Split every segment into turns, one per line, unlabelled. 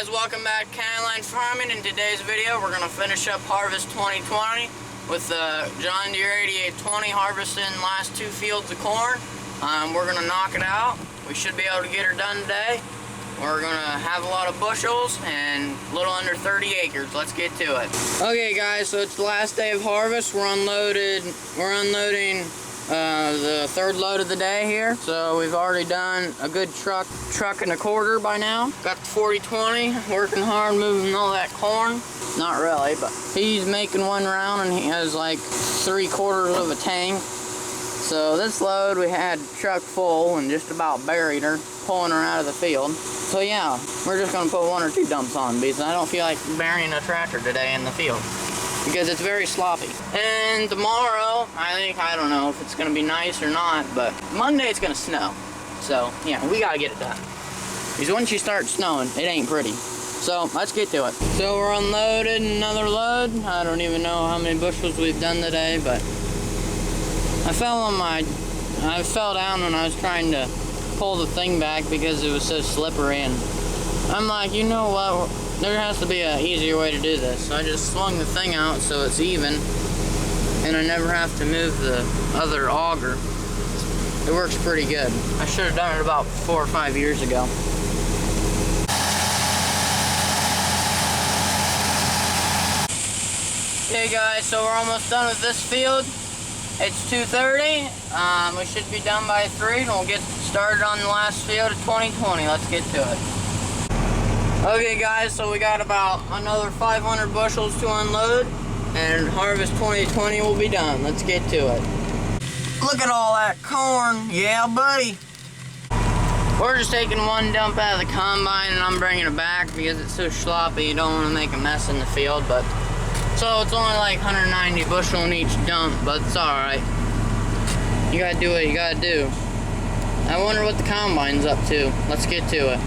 guys, welcome back to CountyLine Farming. In today's video, we're going to finish up Harvest 2020 with the John Deere 8820 harvesting last 2 fields of corn. We're going to knock it out. We should be able to get her done today. We're going to have a lot of bushels and a little under 30 acres. Let's get to it. Okay guys, so it's the last day of harvest. We're unloading the 3rd load of the day here. So we've already done a good truck and a quarter by now. Got the 4020 working hard, moving all that corn. Not really, but he's making one round and he has like 3/4 of a tank. So this load we had truck full and just about buried her, pulling her out of the field. So yeah, we're just gonna put 1 or 2 dumps on because I don't feel like burying a tractor today in the field, because it's very sloppy. And tomorrow, I don't know if it's gonna be nice or not, but Monday it's gonna snow. So yeah, we gotta get it done. Because once you start snowing, it ain't pretty. So let's get to it. So we're unloading another load. I don't even know how many bushels we've done today, but I fell down when I was trying to pull the thing back because it was so slippery, and I'm like, you know what? There has to be an easier way to do this. So I just swung the thing out so it's even, and I never have to move the other auger. It works pretty good. I should have done it about 4 or 5 years ago. Okay guys, so we're almost done with this field. It's 2:30. We should be done by 3, and we'll get started on the last field of 2020. Let's get to it. Okay guys, so we got about another 500 bushels to unload, and Harvest 2020 will be done. Let's get to it. Look at all that corn. Yeah, buddy. We're just taking 1 dump out of the combine, and I'm bringing it back because it's so sloppy. You don't want to make a mess in the field, but so it's only like 190 bushel in each dump, but it's alright. You gotta do what you gotta do. I wonder what the combine's up to. Let's get to it.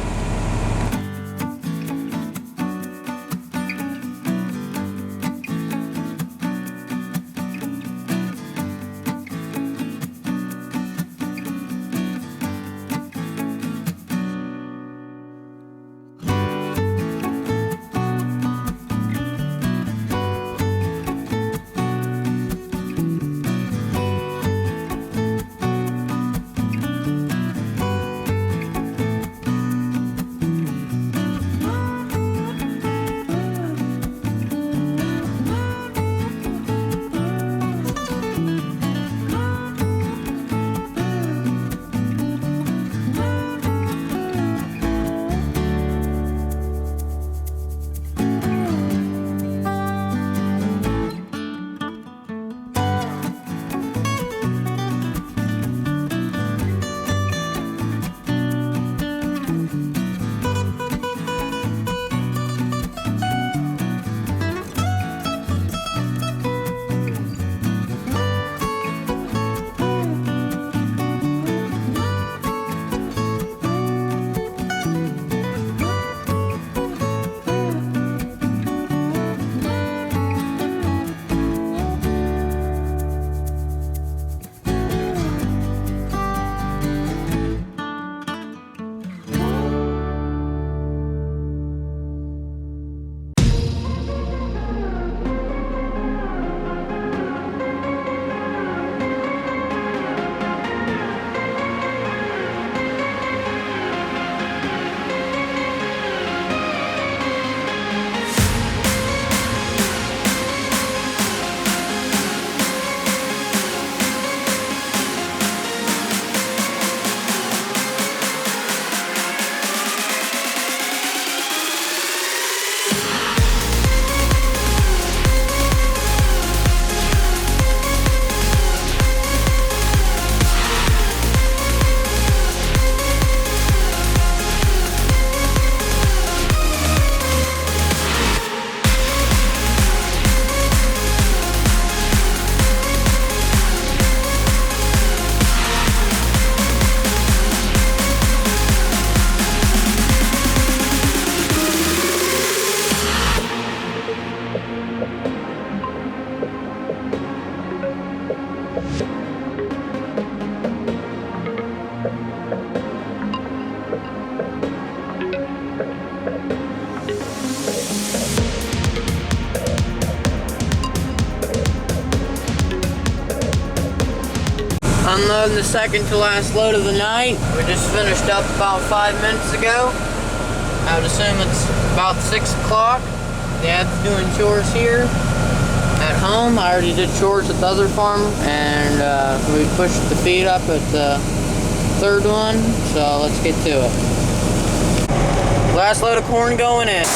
Unloading the second to last load of the night. We just finished up about 5 minutes ago. I would assume it's about 6 o'clock. Dad's doing chores here at home. I already did chores at the other farm, and we pushed the feed up at the third one, so let's get to it. Last load of corn going in.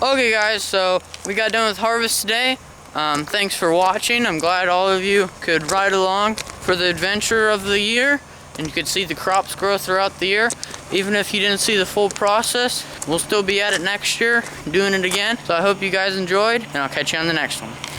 Okay guys, so we got done with harvest today. Thanks for watching. I'm glad all of you could ride along for the adventure of the year, and you could see the crops grow throughout the year. Even if you didn't see the full process, we'll still be at it next year, doing it again. So I hope you guys enjoyed, and I'll catch you on the next one.